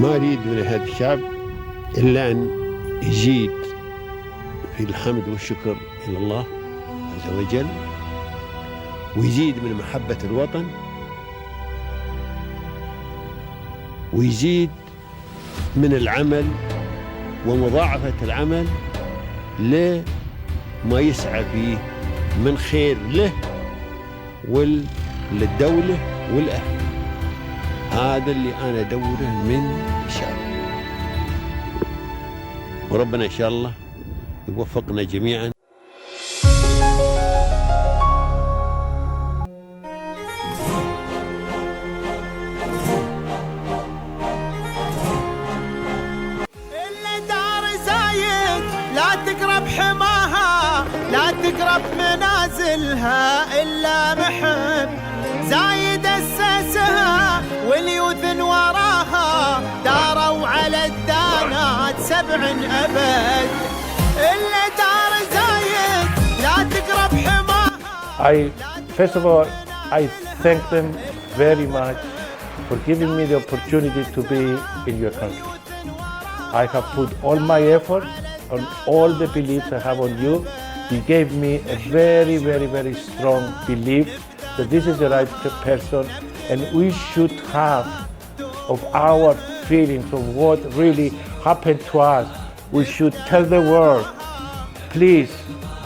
ما أريد من هذا الشعب إلا أن يزيد في الحمد والشكر إلى الله عز وجل، ويزيد من محبة الوطن، ويزيد من العمل ومضاعفة العمل لما يسعى فيه من خير له وللدولة والأهل. هذا اللي أنا أدوره من الشعب، وربنا إن شاء الله يوفقنا جميعا. تقرب حماها، لا تقرب منازلها إلا محب، زايد أسسها واليوثن وراها، داروا على الدانات 7 أبد. إلا دار زايد لا تقرب حماها. First of all, I thank them very much for giving me the opportunity to be in your country. I have put all my effort on all the beliefs I have on you. You gave me a very, very, very strong belief that this is the right person, and we should have of our feelings of what really happened to us. We should tell the world, please,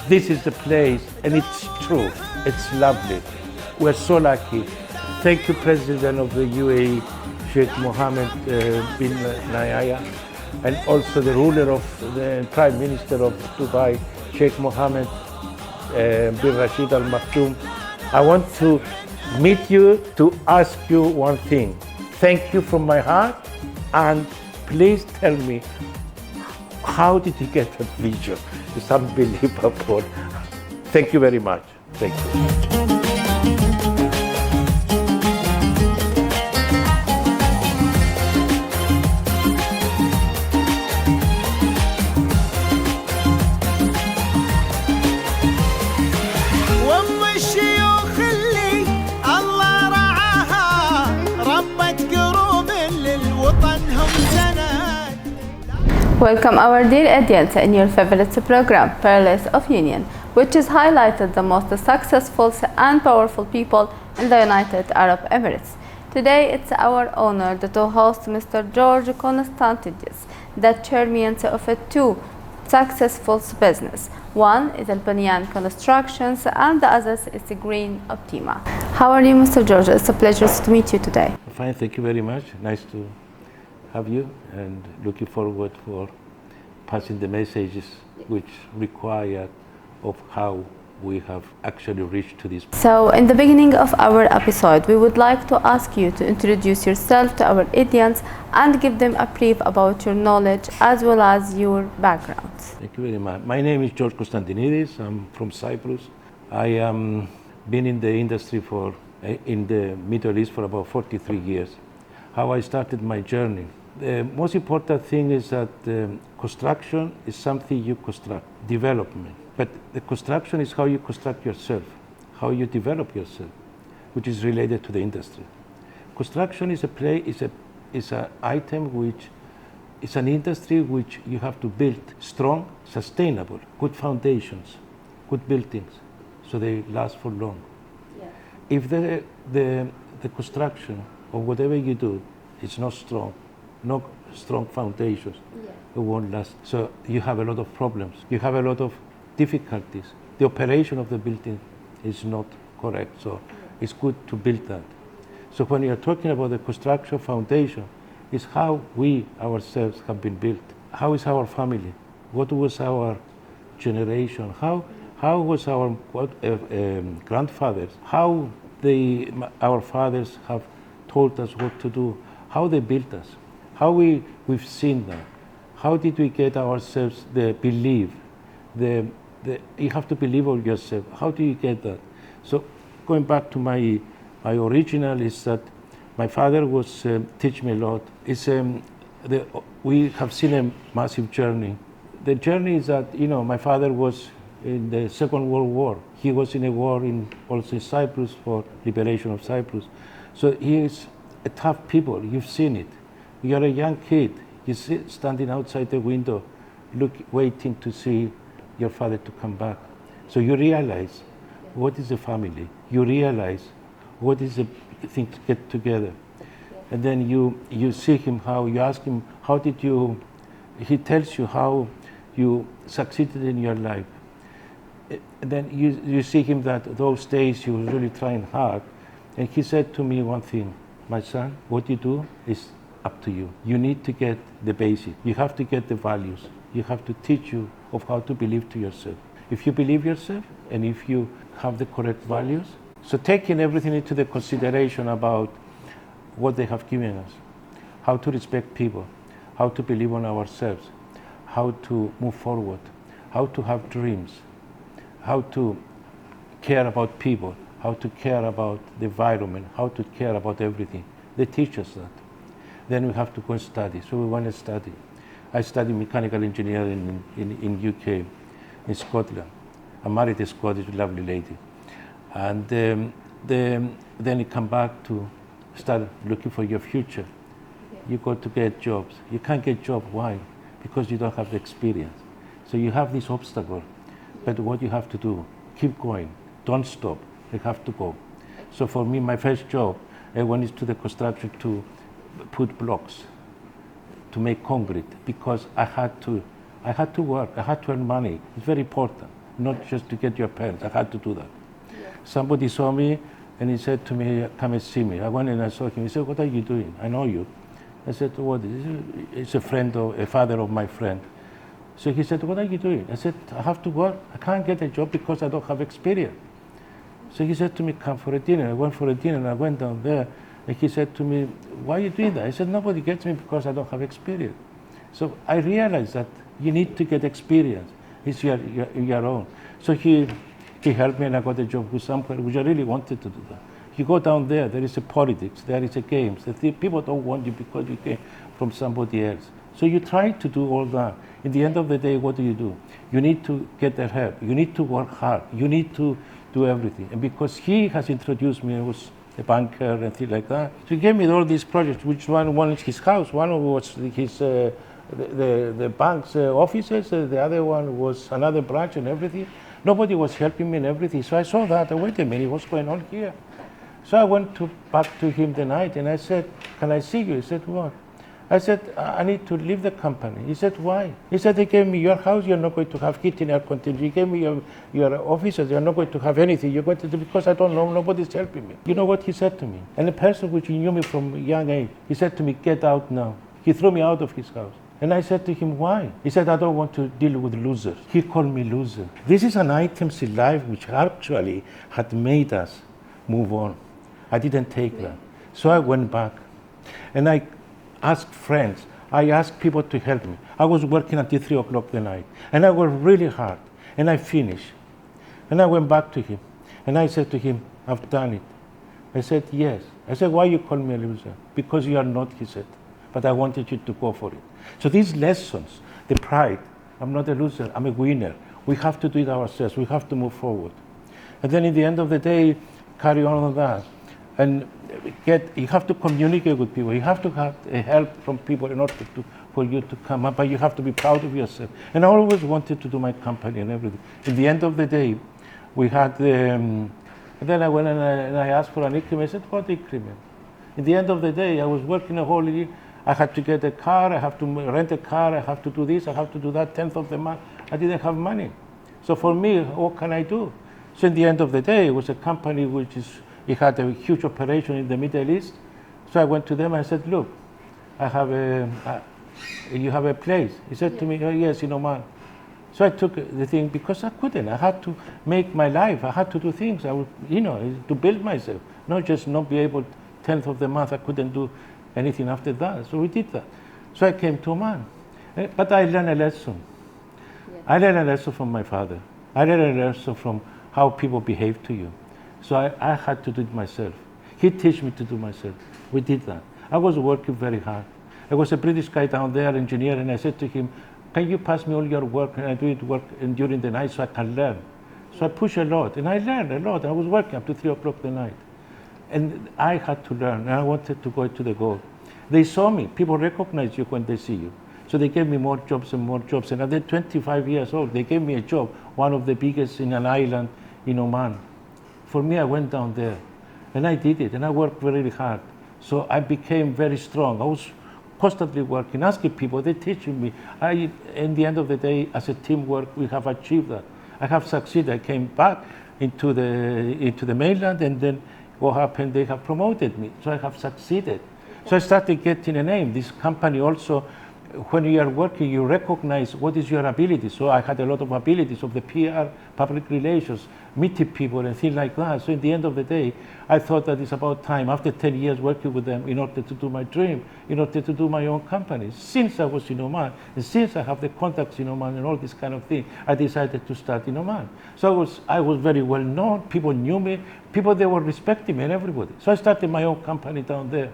this is the place, and it's true, it's lovely. We're so lucky. Thank you, President of the UAE, Sheikh Mohammed bin Nayaya, and also the ruler of the Prime Minister of Dubai, Sheikh Mohammed bin Rashid Al Maktoum. I want to meet you to ask you one thing. Thank you from my heart, and please tell me, how did you get that vision? It's unbelievable. Thank you very much. Thank you. Welcome our dear audience in your favorite program, Palace of Union, which has highlighted the most successful and powerful people in the United Arab Emirates. Today it's our honor to host Mr. George Constantinides, the chairman of 2 successful business. One is Bunyaan Constructions and the other is Green Optima. How are you, Mr. George? It's a pleasure to meet you today. Fine, thank you very much. Nice to have you, and looking forward for passing the messages which require of how we have actually reached to this. So in the beginning of our episode, we would like to ask you to introduce yourself to our audience and give them a brief about your knowledge as well as your background. Thank you very much. My name is George Constantinides. I'm from Cyprus. I am been in the industry in the Middle East for about 43 years. How I started my journey. The most important thing is that construction is something you construct, development. But the construction is how you construct yourself, how you develop yourself, which is related to the industry. Construction is an item which is an industry which you have to build strong, sustainable, good foundations, good buildings, so they last for long. Yeah. If the construction or whatever you do is not strong, no strong foundations, it won't last. So you have a lot of problems. You have a lot of difficulties. The operation of the building is not correct. So it's good to build that. So when you're talking about the construction foundation, it's how we ourselves have been built. How is our family? What was our generation? How was our grandfathers? How our fathers have told us what to do? How they built us? How we've seen that? How did we get ourselves the belief? You have to believe on yourself. How do you get that? So going back to my original is that my father was teach me a lot. We have seen a massive journey. The journey is that my father was in the Second World War. He was in a war also in Cyprus for liberation of Cyprus. So he is a tough people. You've seen it. You're a young kid. You sit standing outside the window, waiting to see your father to come back. So you realize what is a family. You realize what is a thing to get together. And then you see him, you ask him, how did you, he tells you how you succeeded in your life. And then you see him that those days he was really trying hard. And he said to me one thing, my son, what you do is up to you. You need to get the basic. You have to get the values. You have to teach you of how to believe to yourself. If you believe yourself and if you have the correct values, so taking everything into the consideration about what they have given us, how to respect people, how to believe on ourselves, how to move forward, how to have dreams, how to care about people, how to care about the environment, how to care about everything. They teach us that. Then we have to go and study. So we want to study. I studied mechanical engineering in UK, in Scotland. I married a Scottish lovely lady. And then you come back to start looking for your future. You go to get jobs. You can't get job. Why? Because you don't have the experience. So you have this obstacle. But what you have to do, keep going. Don't stop. You have to go. So for me, my first job, I went into the construction to put blocks, to make concrete, because I had to work. I had to earn money. It's very important, not just to get your parents. I had to do that. Yeah. Somebody saw me and he said to me, come and see me. I went and I saw him. He said, what are you doing? I know you. I said, what? It's a father of my friend. So he said, what are you doing? I said, I have to work. I can't get a job because I don't have experience. So he said to me, come for a dinner. I went for a dinner and I went down there. And he said to me, why are you doing that? I said, nobody gets me because I don't have experience. So I realized that you need to get experience. It's your own. So he helped me and I got a job with somewhere, which I really wanted to do that. You go down there, there is a politics, there is a games. People don't want you because you came from somebody else. So you try to do all that. In the end of the day, what do? You need to get their help. You need to work hard. You need to do everything. And because he has introduced me, I was a banker and things like that. So he gave me all these projects, which one is his house, one was his the bank's offices, the other one was another branch and everything. Nobody was helping me and everything. So I saw that, wait a minute, what's going on here? So I went back to him the night and I said, can I see you? He said, what? I said, I need to leave the company. He said, why? He said, they gave me your house, you're not going to have heating, air conditioning. You gave me your offices, you're not going to have anything. You're going to do, because I don't know, nobody's helping me. You know what he said to me? And the person which knew me from a young age, he said to me, get out now. He threw me out of his house. And I said to him, why? He said, I don't want to deal with losers. He called me loser. This is an item in life which actually had made us move on. I didn't take that. So I went back and I asked friends. I asked people to help me. I was working until 3 o'clock the night and I worked really hard and I finished. And I went back to him and I said to him, I've done it. I said, yes. I said, why you call me a loser? Because you are not, he said. But I wanted you to go for it. So these lessons, the pride, I'm not a loser, I'm a winner. We have to do it ourselves. We have to move forward. And then in the end of the day, carry on with that. And you have to communicate with people. You have to have help from people in order for you to come up, but you have to be proud of yourself. And I always wanted to do my company and everything. In the end of the day, we had and then I went and I asked for an increment. I said, what increment? In the end of the day, I was working a whole year. I had to get a car, I have to rent a car, I have to do this, I have to do that, 10th of the month. I didn't have money. So for me, what can I do? So in the end of the day, it was a company it had a huge operation in the Middle East. So I went to them and I said, look, you have a place. He said to me, oh, yes, in Oman. So I took the thing because I couldn't. I had to make my life. I had to do things. I would, to build myself, not just not be able, 10th of the month, I couldn't do anything after that. So we did that. So I came to Oman. But I learned a lesson. Yes. I learned a lesson from my father. I learned a lesson from how people behave to you. So I had to do it myself. He taught me to do myself. We did that. I was working very hard. There was a British guy down there, engineer, and I said to him, can you pass me all your work and I do it during the night so I can learn? So I pushed a lot and I learned a lot. I was working up to 3 o'clock the night. And I had to learn and I wanted to go to the goal. They saw me. People recognize you when they see you. So they gave me more jobs and more jobs. And at 25 years old, they gave me a job, one of the biggest in an island in Oman. For me, I went down there and I did it and I worked very hard. So I became very strong. I was constantly working, asking people, they're teaching me. In the end of the day, as a teamwork, we have achieved that. I have succeeded. I came back into the mainland, and then what happened, they have promoted me. So I have succeeded. So I started getting a name. This company also, when you are working, you recognize what is your ability. So I had a lot of abilities of the PR, public relations, meeting people and things like that. So in the end of the day, I thought that it's about time, after 10 years working with them, in order to do my dream, in order to do my own company. Since I was in Oman, and since I have the contacts in Oman and all this kind of thing, I decided to start in Oman. So I was very well known. People knew me. People, they were respecting me and everybody. So I started my own company down there.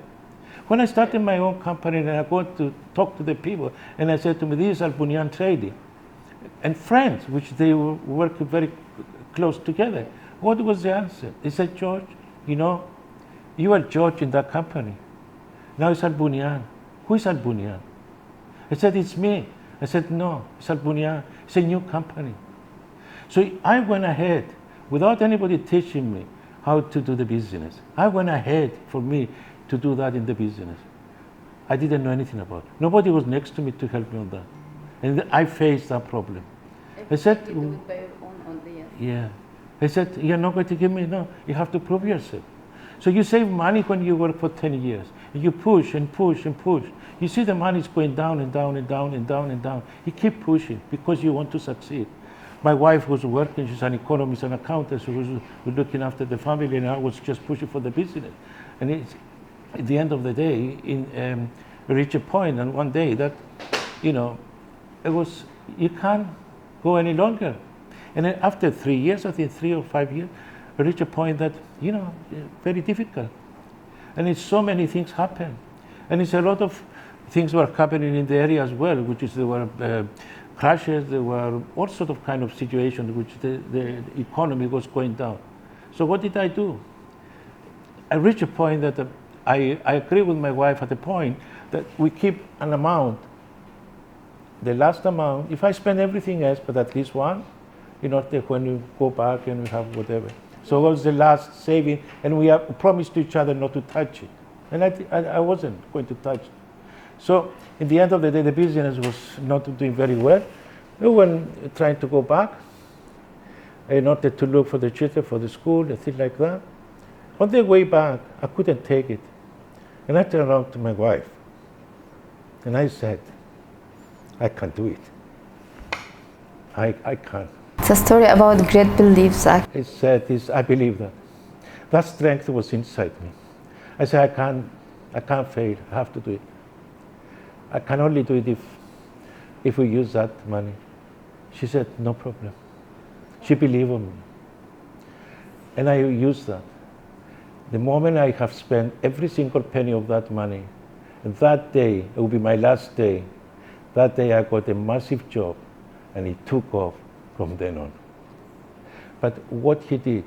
When I started my own company and I go to talk to the people, and I said to me, these are Bunyaan trading and friends, which they were working very close together. What was the answer? They said, George, you know, you are George in that company. Now it's Al Bunyaan. Who is Al Bunyaan? I said, it's me. I said, no, it's Al Bunyaan. It's a new company. So I went ahead without anybody teaching me how to do the business. I went ahead for me to do that in the business. I didn't know anything about it. Nobody was next to me to help me on that. And I faced that problem. I said, you do it by your own only, yes. yeah. I said, you're not going to give me, no, you have to prove yourself. So you save money when you work for 10 years. You push and push and push. You see the money is going down and down and down and down and down. You keep pushing because you want to succeed. My wife was working, she's an economist and accountant, so she was looking after the family, and I was just pushing for the business. And at the end of the day, reach a point, and one day that, you know, you can't go any longer. And then after 3 years, I think 3 or 5 years, I reach a point that, you know, very difficult. And it's so many things happen. And it's a lot of things were happening in the area as well, which is there were crashes, there were all sorts of kind of situations which the economy was going down. So what did I do? I reached a point that I agree with my wife at the point that we keep an amount, the last amount. If I spend everything else, but at least one, you know, when we go back and we have whatever. So it was the last saving, and we promised to each other not to touch it. And I wasn't going to touch it. So in the end of the day, the business was not doing very well. We were trying to go back in order to look for the children for the school and things like that. On the way back, I couldn't take it. And I turned around to my wife. And I said, I can't do it. I can't. It's a story about great beliefs. I said, I believe that. That strength was inside me. I said, I can't fail. I have to do it. I can only do it if we use that money. She said, no problem. She believed in me. And I used that. The moment I have spent every single penny of that money, that day, it will be my last day, that day I got a massive job, and it took off from then on. But what he did,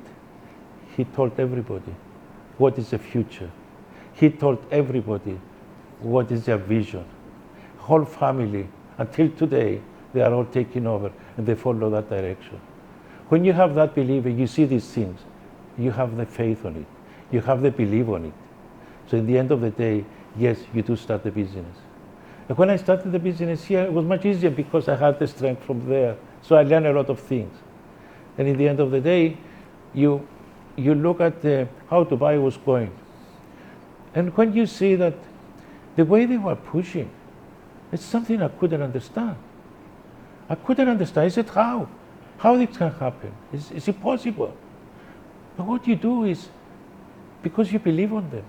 he told everybody what is the future. He told everybody what is their vision. Whole family, until today, they are all taking over and they follow that direction. When you have that belief and you see these things, you have the faith on it. You have the belief on it. So in the end of the day, yes, you do start the business. And when I started the business here, it was much easier because I had the strength from there. So I learned a lot of things. And in the end of the day, you look at how Dubai was going. And when you see that the way they were pushing, it's something I couldn't understand. I couldn't understand. I said, how? How this can happen? It's impossible. But what you do is, because you believe on them,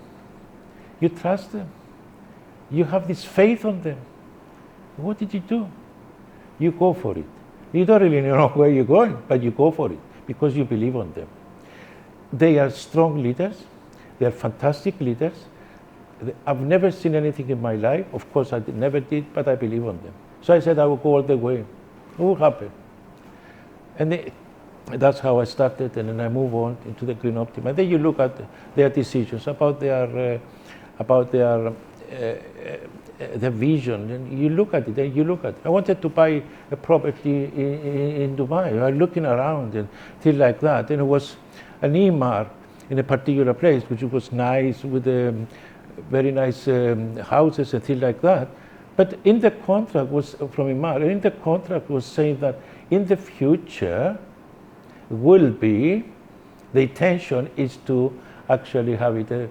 you trust them, you have this faith on them. What did you do? You go for it. You don't really know where you're going, but you go for it because you believe on them. They are strong leaders. They are fantastic leaders. I've never seen anything in my life. Of course, I never did, but I believe on them. So I said I will go all the way. It will happen. And that's how I started, and then I move on into the Green Optima. Then you look at their decisions about their the vision, and you look at it, and you look at it. I wanted to buy a property in Dubai. I was looking around and things like that, and it was an Imar in a particular place, which was nice, with very nice houses and things like that. But in the contract was from Imar, in the contract was saying that in the future will be, the intention is to actually have it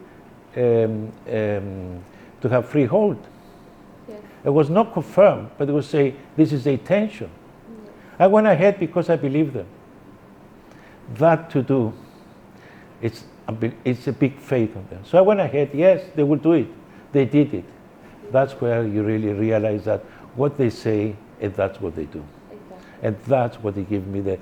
to have freehold. Yes. It was not confirmed, but it was say this is the intention. Yes. I went ahead because I believe them. That to do, it's a big faith on them. So I went ahead. Yes, they will do it. They did it. That's where you really realize that what they say, and that's what they do. Exactly. And that's what they give me the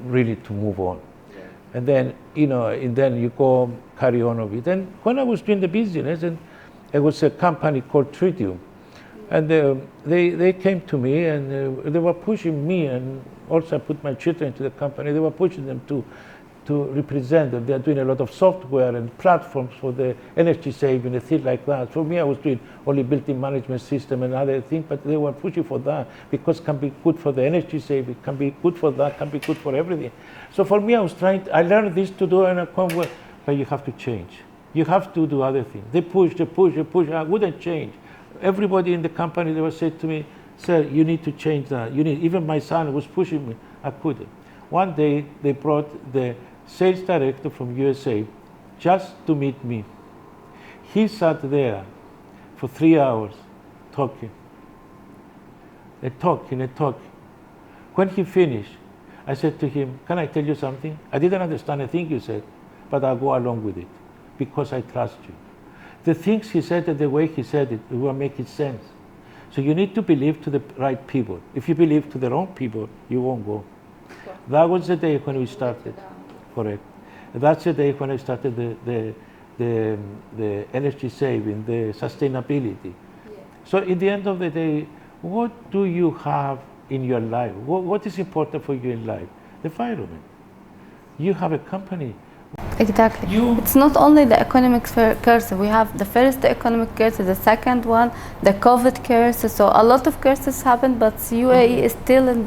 really to move on. Yeah. And then, and then you go carry on with it. And when I was doing the business, and it was a company called Tritium, and they came to me, and they were pushing me, and also I put my children into the company. They were pushing them to represent them. They are doing a lot of software and platforms for the energy saving and things like that. For me, I was doing only built-in management system and other things, but they were pushing for that because it can be good for the energy saving, can be good for that, can be good for everything. So for me, I learned this to do, and I come with, but you have to change. You have to do other things. They push. I wouldn't change. Everybody in the company, they were saying to me, sir, you need to change that. Even my son was pushing me. I couldn't. One day, they brought the sales director from USA just to meet me. He sat there for 3 hours talking. And talking. When he finished, I said to him, can I tell you something? I didn't understand a thing you said, but I'll go along with it because I trust you. The things he said and the way he said it will make it sense. So you need to believe to the right people. If you believe to the wrong people, you won't go. Sure. That was the day when we started. Correct. That's the day when I started the energy saving, the sustainability. Yeah. So in the end of the day, what do you have in your life? What is important for you in life? The environment. You have a company. Exactly. It's not only the economic curse. We have the first economic curse, the second one, the COVID curse. So a lot of curses happened, but UAE is still in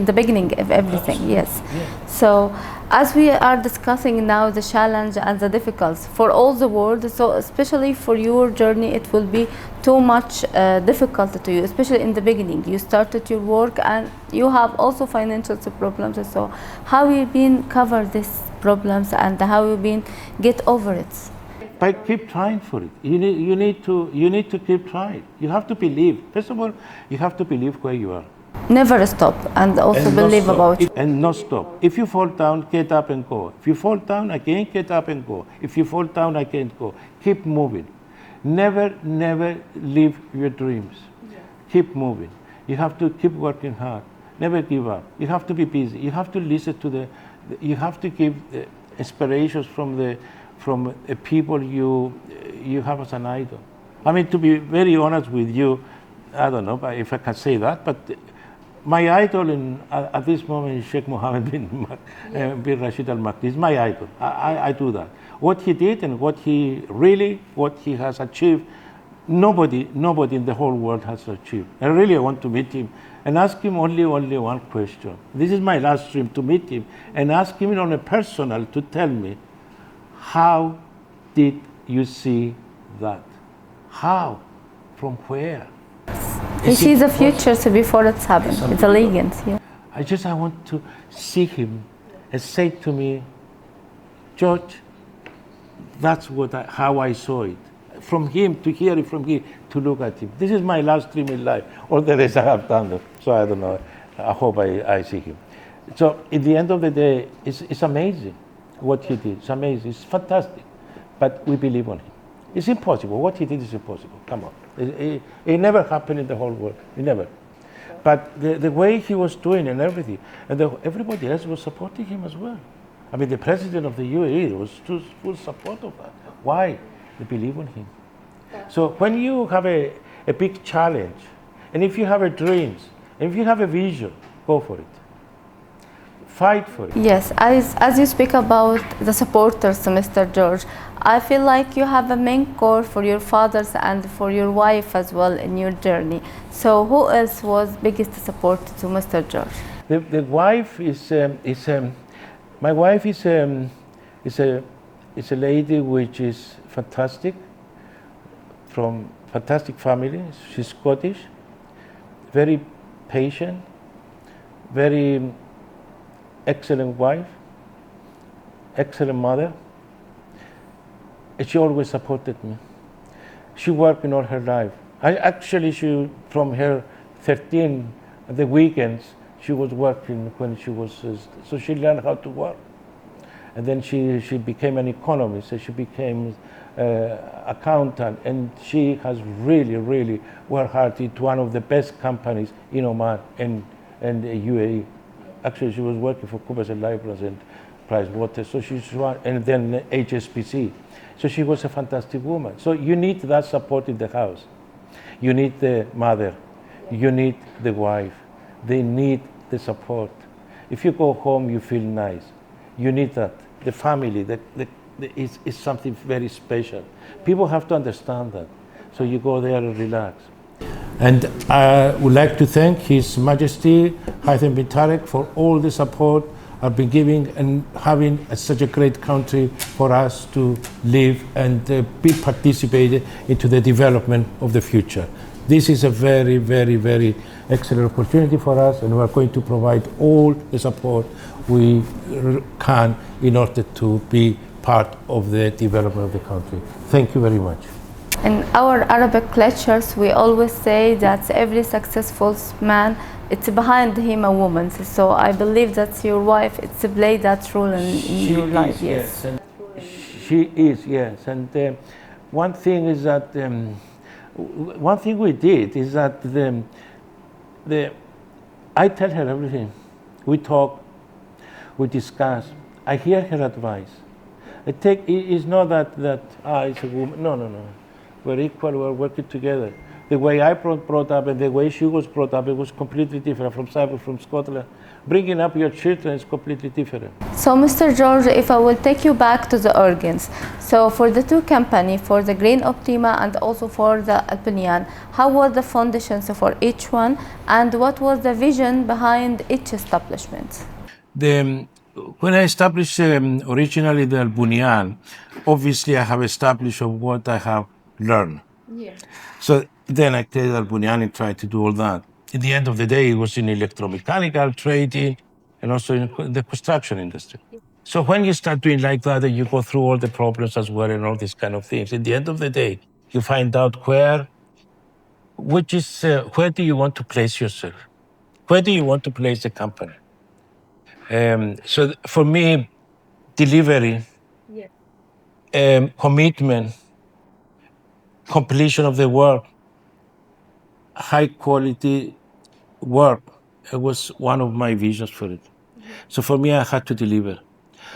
the beginning of everything. Absolutely. Yes. Yeah. So as we are discussing now the challenge and the difficulties for all the world, so especially for your journey, it will be too much difficult to you, especially in the beginning. You started your work and you have also financial problems. So how you been cover these problems and how you been get over it? By keep trying for it. You need to keep trying. You have to believe. First of all, you have to believe where you are. Never stop, and also believe about it. And not stop. If you fall down, get up and go. If you fall down again, get up and go. If you fall down again, go. Keep moving. Never leave your dreams. Yeah. Keep moving. You have to keep working hard. Never give up. You have to be busy. You have to listen to you have to give inspirations from the people you have as an idol. I mean, to be very honest with you, I don't know if I can say that, but my idol at this moment is Sheikh Mohammed bin Rashid Al Maktoum. He's my idol. I do that. What he did and what he has achieved, nobody in the whole world has achieved. I really want to meet him and ask him only one question. This is my last dream, to meet him and ask him on a personal to tell me, how did you see that? How? From where? He sees the future so before it's happened. It's a legend. Yeah. I want to see him and say to me, George, that's how I saw it. From him, to hear it from him, to look at him. This is my last dream in life. All the rest I have done it. So I don't know. I hope I see him. So at the end of the day, it's amazing what he did. It's amazing. It's fantastic. But we believe on him. It's impossible. What he did is impossible. Come on. It never happened in the whole world. It never. But the way he was doing and everything, and everybody else was supporting him as well. I mean, the president of the UAE was full support of that. Why? They believe in him. Yeah. So when you have a big challenge, and if you have a dreams, and if you have a vision, go for it. fight for it. Yes, as you speak about the supporters, Mr. George, I feel like you have a mentor for your fathers and for your wife as well in your journey. So who else was biggest support to Mr. George? The wife is my wife is a lady which is fantastic, from fantastic family. She's Scottish, very patient, very excellent wife, excellent mother. And she always supported me. She worked in all her life. She from her 13, the weekends, she was working when she was, so she learned how to work. And then she became an economist, so she became accountant, and she has really worked hard into one of the best companies in Oman and the UAE. Actually, she was working for Coopers and Lybrand and Price Water, so she's one, and then HSBC. So she was a fantastic woman. So you need that support in the house. You need the mother, you need the wife. They need the support. If you go home, you feel nice. You need that. The family is something very special. People have to understand that. So you go there and relax. And I would like to thank His Majesty Haitham bin Tariq for all the support I've been giving and having such a great country for us to live and be participated into the development of the future. This is a very excellent opportunity for us, and we are going to provide all the support we can in order to be part of the development of the country. Thank you very much. In our Arabic lectures, we always say that every successful man, it's behind him a woman. So I believe that your wife, it's played that role in your life. Yes. And she is, yes. And one thing is that one thing we did is that I tell her everything. We talk, we discuss. I hear her advice. It's not that it's a woman. No. We're equal. We're working together. The way I brought up and the way she was brought up, it was completely different from Cyprus, from Scotland. Bringing up your children is completely different. So, Mr. George, if I will take you back to the organs, so for the two companies, for the Green Optima and also for the Bunyaan, how were the foundations for each one, and what was the vision behind each establishment? When I established originally the Bunyaan, obviously I have established what I have learned. Yeah. So then I created Bunyaan and tried to do all that. At the end of the day, it was in electromechanical trading and also in the construction industry. So when you start doing like that, and you go through all the problems as well and all these kind of things, at the end of the day, you find out where do you want to place yourself? Where do you want to place the company? So for me, delivery, commitment, completion of the work, high quality work, it was one of my visions for it. So for me, I had to deliver.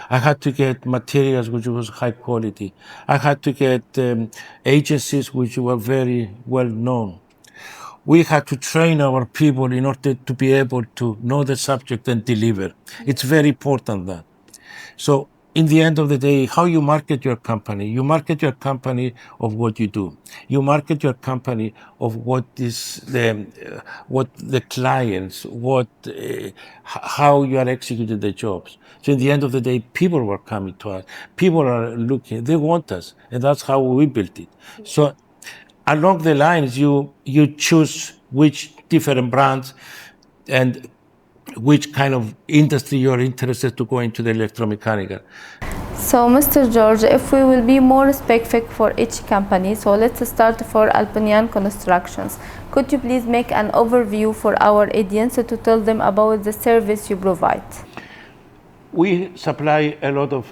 I had to get materials which was high quality. I had to get agencies which were very well known. We had to train our people in order to be able to know the subject and deliver. It's very important that. So in the end of the day, how you market your company of what you do. You market your company of what is what the clients, how you are executing the jobs. So in the end of the day, people were coming to us. People are looking, they want us, and that's how we built it. So along the lines, you choose which different brands and which kind of industry you're interested to go into the electromechanical. So, Mr. George, if we will be more specific for each company, so let's start for Bunyaan Constructions. Could you please make an overview for our audience to tell them about the service you provide? We supply a lot of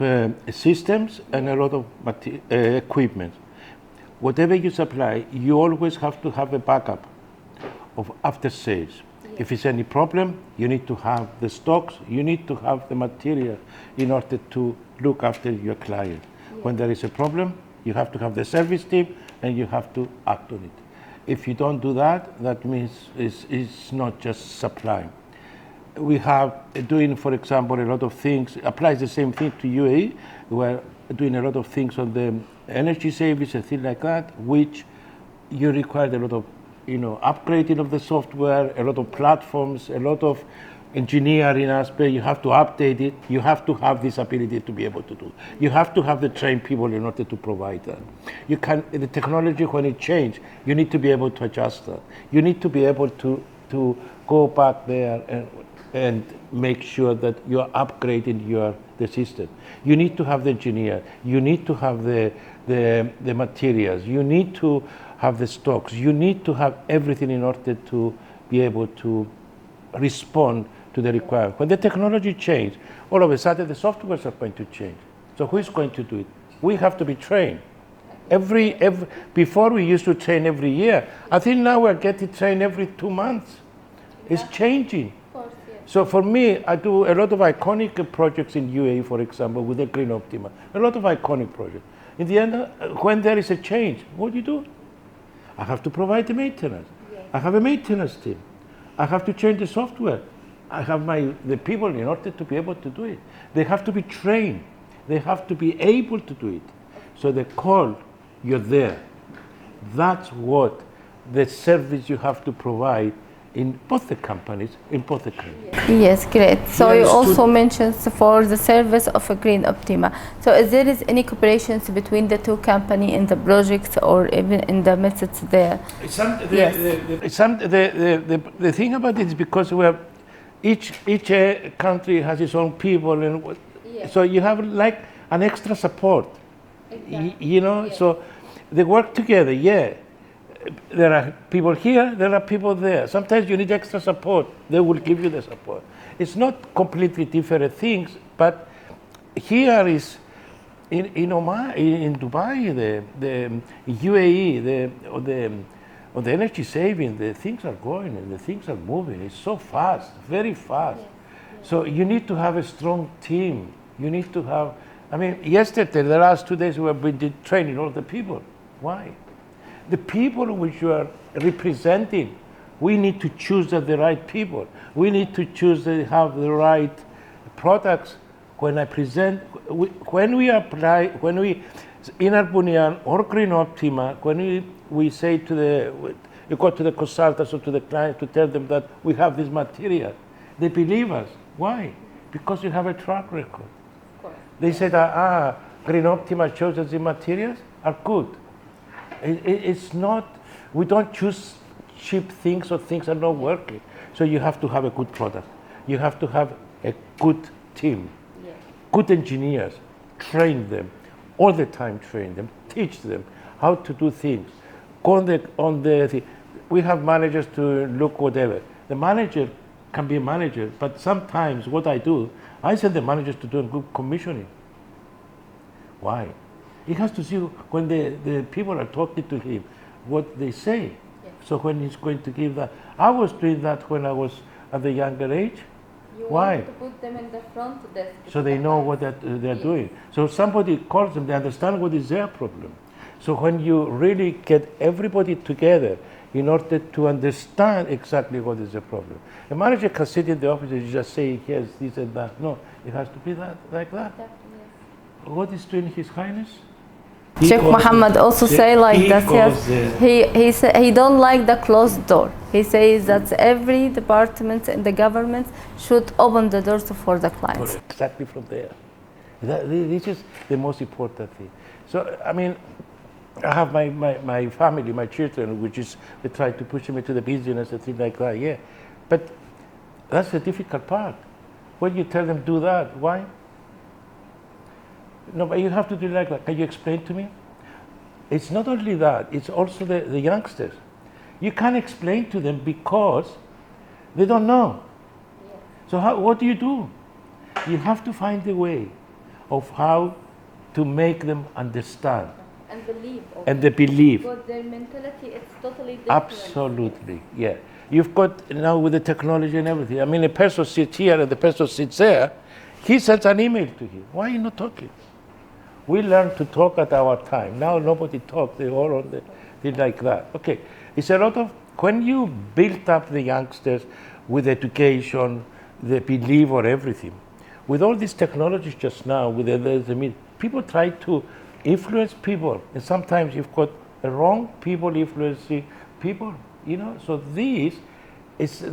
systems and a lot of equipment. Whatever you supply, you always have to have a backup of after sales. If it's any problem, you need to have the stocks, you need to have the material in order to look after your client. When there is a problem, you have to have the service team and you have to act on it. If you don't do that, that means it's not just supply. we have doing, for example, a lot of things, applies the same thing to UAE. We're doing a lot of things on the energy savings and things like that, which you require a lot of, upgrading of the software, a lot of platforms, a lot of engineering aspect. You have to update it. You have to have this ability to be able to do. You have to have the trained people in order to provide that. The technology, when it changes, you need to be able to adjust that. You need to be able to go back there and make sure that you're upgrading the system. You need to have the engineer. You need to have the materials. You need to have the stocks. You need to have everything in order to be able to respond to the requirement. When the technology changes, all of a sudden the softwares are going to change. So who is going to do it? We have to be trained. Before we used to train every year. I think now we're getting trained every 2 months. It's changing. So for me, I do a lot of iconic projects in UAE, for example, with the Green Optima. A lot of iconic projects. In the end, when there is a change, what do you do? I have to provide the maintenance. Yes. I have a maintenance team. I have to change the software. I have the people in order to be able to do it. They have to be trained. They have to be able to do it. So the call, you're there. That's what the service you have to provide in both the companies, in both the countries. Yes, great. So you also mentioned for the service of a Green Optima. So is there any cooperations between the two companies in the projects or even in the methods there? The thing about it is because we have each country has its own people, and so you have like an extra support. Exactly. So they work together. Yeah. There are people here, there are people there. Sometimes you need extra support. They will give you the support. It's not completely different things, but here is in Oman, in Dubai, the UAE, on the energy saving, the things are going and the things are moving. It's so fast, very fast. Yes. So you need to have a strong team. You need to have. Yesterday, the last 2 days, we have been training all the people. Why? The people which you are representing, we need to choose the right people. We need to choose to have the right products. When I present, when we in our Bunyaan or Green Optima, when we say you go to the consultants or to the client to tell them that we have this material, they believe us. Why? Because you have a track record. They say that, Green Optima shows us the materials are good. It's not, we don't choose cheap things or things are not working. So you have to have a good product. You have to have a good team, good engineers, train them, all the time train them, teach them how to do things. We have managers to look whatever. The manager can be a manager, but sometimes what I do, I send the managers to do good commissioning. Why? He has to see when the people are talking to him, what they say. Yes. So when he's going to give that. I was doing that when I was at the younger age. Why? Want to put them in the front desk. So they know what they're doing. So somebody calls them, they understand what is their problem. So when you really get everybody together in order to understand exactly what is the problem. A manager can sit in the office and just say, yes, this and that. No, it has to be that, like that. Yes. What is doing His Highness? Sheikh Mohammed also say like that. Yes, he don't like the closed door. He says that every department in the government should open the doors for the clients. Exactly from there. This is the most important thing. So I have my family, my children, which is they try to push me into the business and things like that. Yeah, but that's the difficult part. When you tell them do that, why? No, but you have to do like that. Can you explain to me? It's not only that, it's also the youngsters. You can't explain to them because they don't know. Yeah. So what do? You have to find a way of how to make them understand. And believe. And they believe. But their mentality is totally different. Absolutely, yeah. You've got now with the technology and everything. A person sits here and the person sits there. He sends an email to him. Why are you not talking? We learned to talk at our time. Now nobody talks. They all on the thing like that. Okay, it's a lot of when you build up the youngsters with education, they believe or everything. With all these technologies just now, with people try to influence people, and sometimes you've got the wrong people influencing people, So this is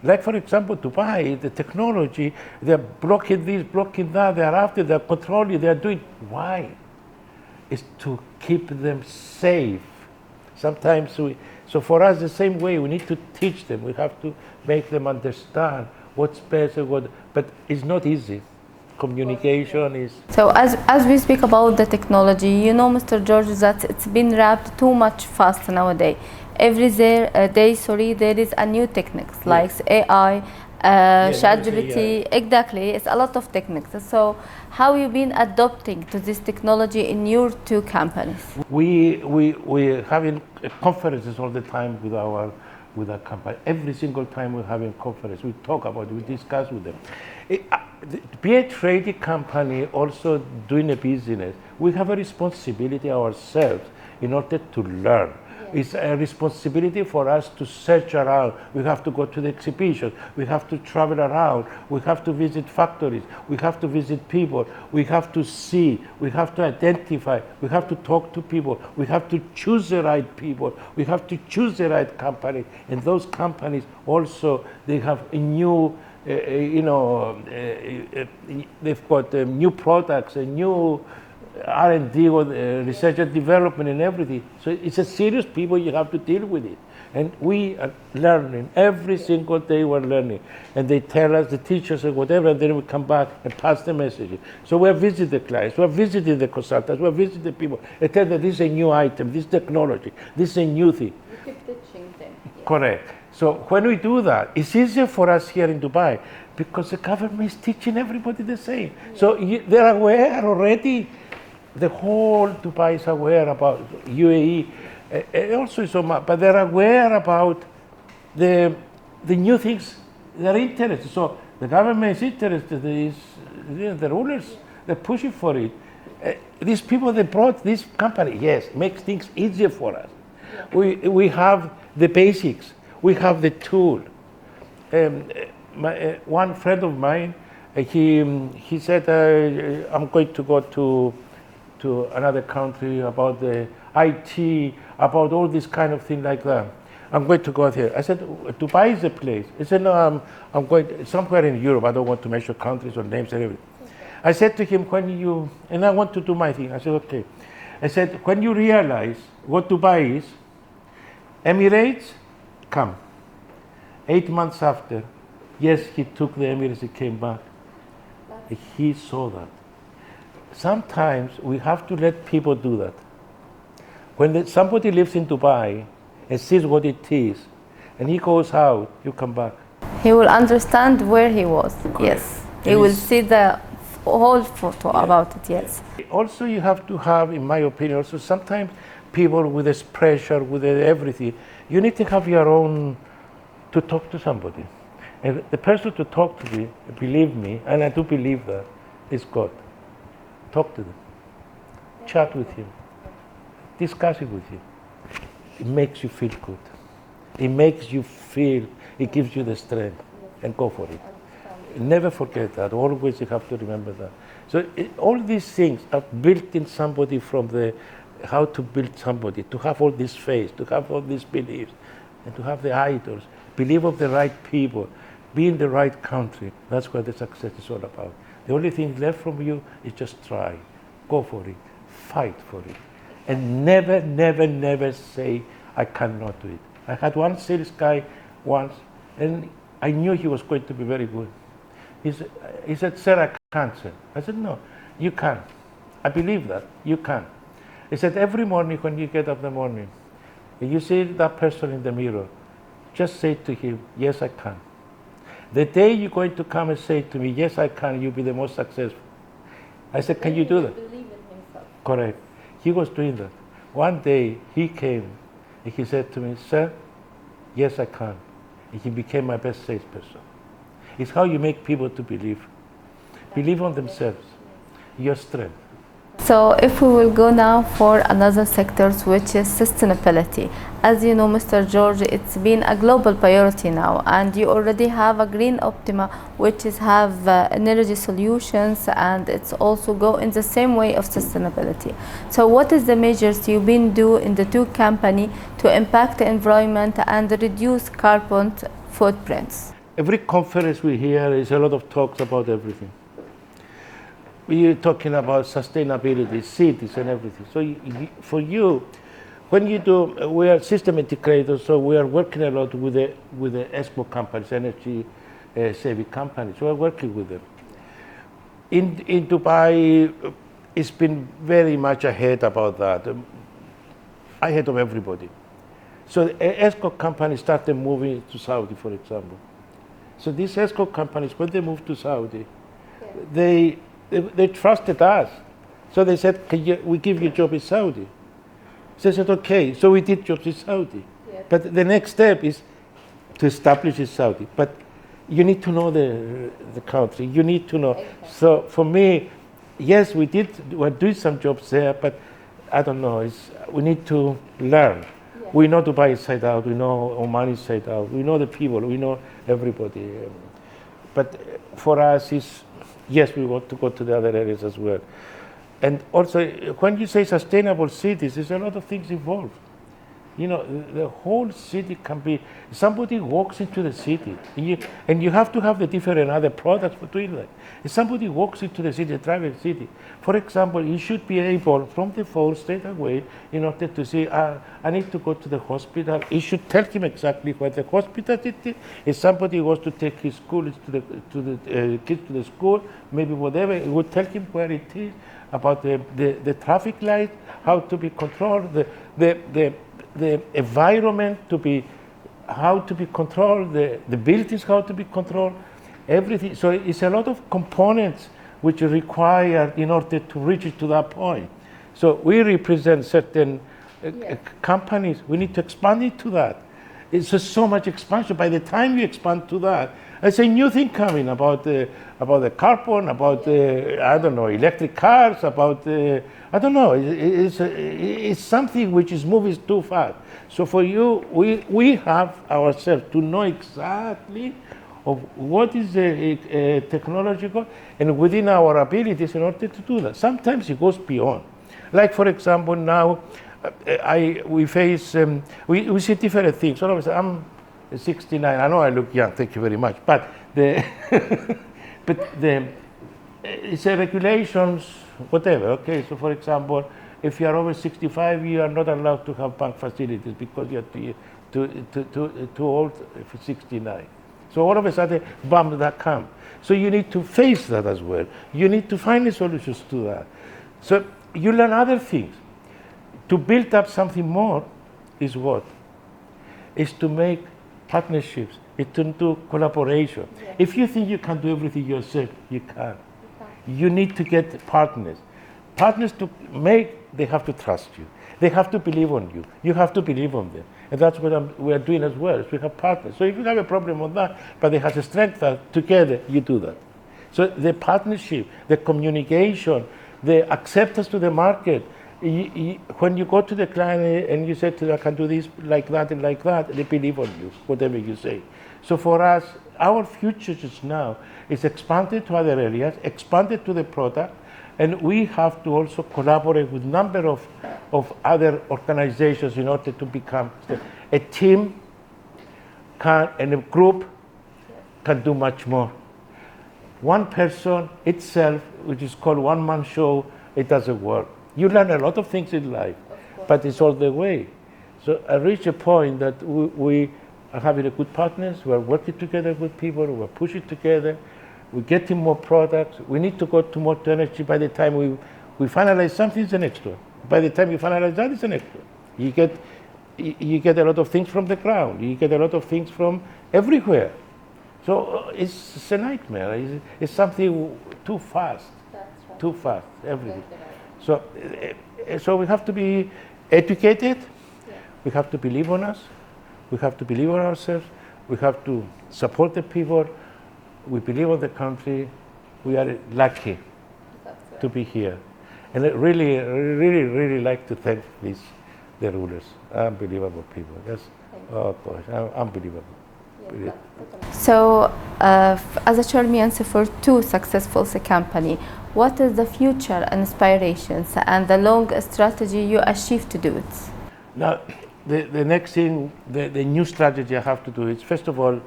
like, for example, Dubai, the technology, they're blocking this, blocking that, they're after, they're controlling, they're doing. Why? It's to keep them safe. Sometimes so for us, the same way, we need to teach them. We have to make them understand what's best and but it's not easy. Communication is. So as we speak about the technology, Mr. George, that it's been wrapped too much fast nowadays. Every day, there is a new techniques like AI, ChatGPT. Exactly, it's a lot of techniques. So how you been adopting to this technology in your two companies? We're having conferences all the time with our company. Every single time we're having conference, we talk about it, we discuss with them. Be a trading company, also doing a business, we have a responsibility ourselves in order to learn. It's a responsibility for us to search around. We have to go to the exhibition. We have to travel around. We have to visit factories. We have to visit people. We have to see. We have to identify. We have to talk to people. We have to choose the right people. We have to choose the right company. And those companies also, they have a new, they've got new products, a new R&D, research and development and everything. So it's a serious people, you have to deal with it. And we are learning. Every single day we're learning. And they tell us, the teachers or whatever, and then we come back and pass the message. So we're visiting the clients, we're visiting the consultants, we're visiting the people, and tell them this is a new item, this technology, this is a new thing. You keep teaching them. Yeah. Correct. So when we do that, it's easier for us here in Dubai because the government is teaching everybody the same. Yeah. So they're aware already. The whole Dubai is aware about UAE, also so much, but they're aware about the new things. They're interested. So the government is interested. The rulers, they're pushing for it. These people, they brought this company. Yes, makes things easier for us. We have the basics. We have the tool. One friend of mine, he said, I'm going to go to another country about the IT, about all this kind of thing like that. I'm going to go there. I said, Dubai is a place. He said, no, I'm going somewhere in Europe. I don't want to mention countries or names and everything. I said to him, and I want to do my thing. I said, okay. I said, when you realize what Dubai is, Emirates, come. 8 months after, yes, he took the Emirates, he came back. He saw that. Sometimes we have to let people do that. When somebody lives in Dubai and sees what it is, and he goes out, you come back. He will understand where he was. Correct. Yes. He will see the whole photo about it, yes. Also, you have to have, in my opinion, also sometimes people with this pressure, with everything, you need to have your own, to talk to somebody. And the person to talk to me, believe me, and I do believe that, is God. Talk to them. Chat with him. Discuss it with him. It makes you feel good. It makes you feel, it gives you the strength. And go for it. Never forget that. Always you have to remember that. So all these things are built in somebody from how to build somebody, to have all this faith, to have all these beliefs, and to have the idols, believe of the right people, be in the right country. That's what the success is all about. The only thing left from you is just try, go for it, fight for it. And never, never, never say, I cannot do it. I had one sales guy once, and I knew he was going to be very good. He said, sir, I can't, sir. I said, no, you can. I believe that, you can. He said, every morning when you get up in the morning, and you see that person in the mirror, just say to him, yes, I can. The day you're going to come and say to me, yes, I can, you'll be the most successful. I said, can you do that? Believe in himself. Correct. He was doing that. One day he came and he said to me, sir, yes, I can. And he became my best salesperson. It's how you make people to believe. Believe on themselves, your strength. So if we will go now for another sector, which is sustainability. As you know, Mr. George, it's been a global priority now, and you already have a green Optima, which is have energy solutions, and it's also go in the same way of sustainability. So what is the measures you've been do in the two company to impact the environment and reduce carbon footprints? Every conference we hear is a lot of talks about everything. We're talking about sustainability, cities and everything. So for you, when you do, we are system integrators, so we are working a lot with the ESCO companies, energy saving companies. So we're working with them. In Dubai, it's been very much ahead about that, ahead of everybody. So ESCO companies started moving to Saudi, for example. So these ESCO companies, when they moved to Saudi, they trusted us. So they said, we give you a job in Saudi. So they said, okay. So we did jobs in Saudi. Yes. But the next step is to establish in Saudi. But you need to know the country. You need to know. Exactly. So for me, yes, we're doing some jobs there, but I don't know. We need to learn. Yeah. We know Dubai inside out. We know Oman inside out. We know the people. We know everybody. But for us, yes, we want to go to the other areas as well. And also, when you say sustainable cities, there's a lot of things involved. You know, the whole city can be, somebody walks into the city, and you have to have the different other products for doing that. If somebody walks into the city, driving the city, for example, you should be able, from the phone straight away, in order to say, I need to go to the hospital. You should tell him exactly where the hospital is. If somebody wants to take his kids to the school, maybe whatever, it would tell him where it is, about the traffic light, how to be controlled, the environment how to be controlled, the buildings how to be controlled, everything. So it's a lot of components which are required in order to reach it to that point. So we represent certain companies. We need to expand it to that. It's just so much expansion. By the time you expand to that, there's a new thing coming about the carbon, about I don't know, electric cars, about I don't know. It's something which is moving too fast. So for you, we have ourselves to know exactly of what is the technological and within our abilities in order to do that. Sometimes it goes beyond. Like for example, now we face we see different things. All of a sudden, I'm 69. I know I look young. Thank you very much. But it's a regulations, whatever. Okay. So for example, if you are over 65, you are not allowed to have bank facilities because you are too old for 69. So all of a sudden, bam, that comes. So you need to face that as well. You need to find the solutions to that. So you learn other things. To build up something more is what? Is to make partnerships. It's to do collaboration. Yeah. If you think you can do everything yourself, you can't. You need to get partners. Partners to make, they have to trust you. They have to believe on you. You have to believe on them. And that's what we are doing as well. We have partners. So if you have a problem on that, but they have the strength that together you do that. So the partnership, the communication, the acceptance to the market. When you go to the client and you say to them, I can do this like that and like that, they believe on you, whatever you say. So for us, our future just now is expanded to other areas, expanded to the product, and we have to also collaborate with a number of other organizations in order to become a team and a group can do much more. One person itself, which is called one-man show, it doesn't work. You learn a lot of things in life, but it's all the way. So I reach a point that we are having a good partners, we're working together with people, we're pushing together, we're getting more products. We need to go to more energy. By the time we finalize something, it's the next one. By the time you finalize that, it's the next one. You get a lot of things from the ground. You get a lot of things from everywhere. So it's a nightmare. It's something too fast. That's right. Too fast, everything. So we have to be educated. Yeah. We have to believe on us. We have to believe on ourselves. We have to support the people. We believe on the country. We are lucky to be here. And I really like to thank the rulers. Unbelievable people. Yes. Oh gosh, unbelievable. Really. So, as a chairman for two successful company, what is the future inspirations and the long strategy you achieve to do it? Now, the next thing, the new strategy I have to do is, first of all,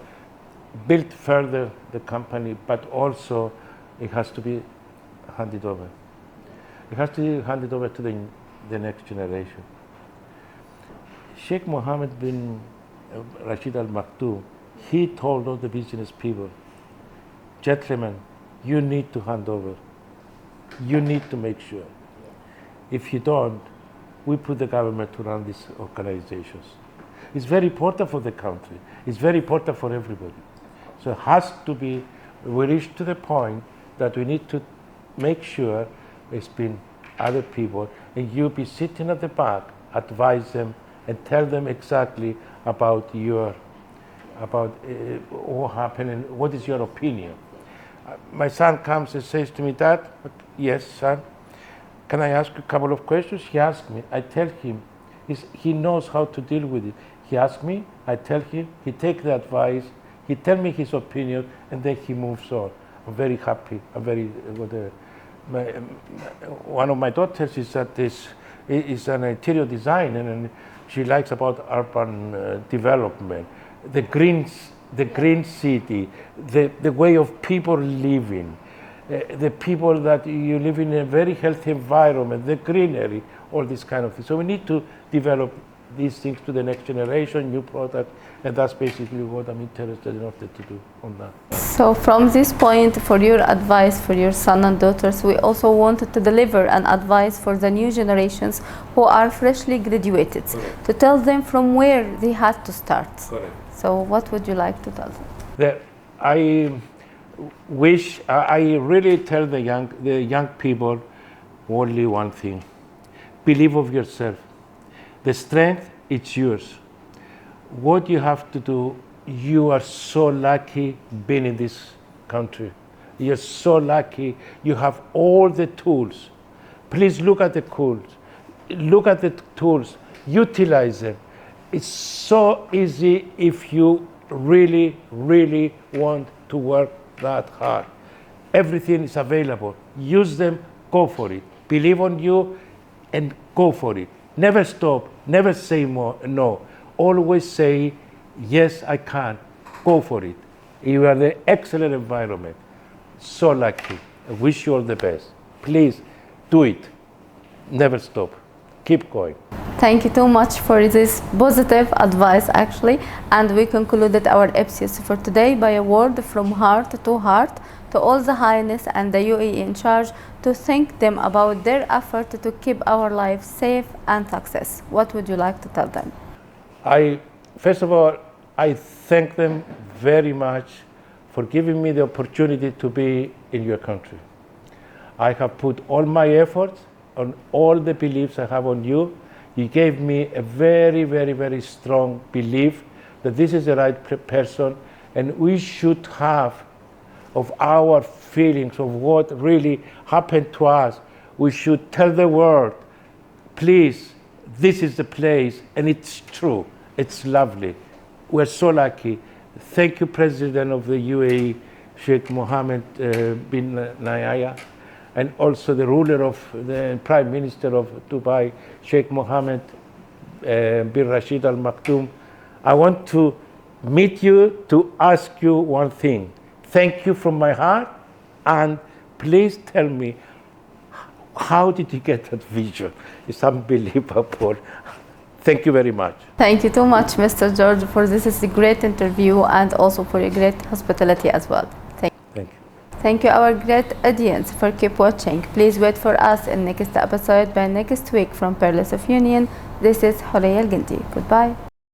build further the company, but also it has to be handed over. It has to be handed over to the next generation. Sheikh Mohammed bin Rashid Al Maktoum, he told all the business people, gentlemen, you need to hand over. You need to make sure. If you don't, we put the government to run these organizations. It's very important for the country. It's very important for everybody. So it has to be, we reach to the point that we need to make sure it's been other people, and you be sitting at the back, advise them, and tell them exactly about what happened and what is your opinion. My son comes and says to me, Dad, yes, son, can I ask you a couple of questions? He asks me, I tell him, he knows how to deal with it. He asks me, I tell him, he takes the advice, he tells me his opinion, and then he moves on. I'm very happy. I'm very, one of my daughters is an interior designer, and she likes about urban development, the green city, the way of people living, the people that you live in a very healthy environment, the greenery, all this kind of thing. So we need to develop these things to the next generation, new product, and that's basically what I'm interested in order to do on that. So from this point, for your advice for your son and daughters, we also wanted to deliver an advice for the new generations who are freshly graduated, Correct. to tell them from where they had to start. Correct. So what would you like to tell them? I really tell the young people only one thing: believe of yourself. The strength, it's yours. What you have to do, you are so lucky being in this country. You're so lucky. You have all the tools. Please look at the tools. Look at the tools. Utilize them. It's so easy if you really, really want to work that hard. Everything is available. Use them, go for it. Believe on you and go for it. Never stop, never say no. Always say, yes, I can. Go for it. You are in an excellent environment. So lucky. I wish you all the best. Please do it. Never stop. Keep going. Thank you too much for this positive advice, actually. And we concluded our episode for today by a word from heart to heart to all the Highness and the UAE in charge, to thank them about their effort to keep our lives safe and success. What would you like to tell them? First of all, I thank them very much for giving me the opportunity to be in your country. I have put all my efforts on all the beliefs I have on you. You gave me a very, very, very strong belief that this is the right person, and we should have of our feelings of what really happened to us. We should tell the world, please, this is the place, and it's true. It's lovely. We're so lucky. Thank you, President of the UAE, Sheikh Mohammed bin Nayaya, and also the ruler of the Prime Minister of Dubai, Sheikh Mohammed bin Rashid Al Maktoum. I want to meet you to ask you one thing. Thank you from my heart, and please tell me, how did you get that vision? It's unbelievable. Thank you very much. Thank you too much, Mr. George, for this is a great interview and also for your great hospitality as well. Thank you. Thank you, our great audience, for keep watching. Please wait for us in next episode by next week from Palace of Union. This is Hurriya Al Gindi. Goodbye.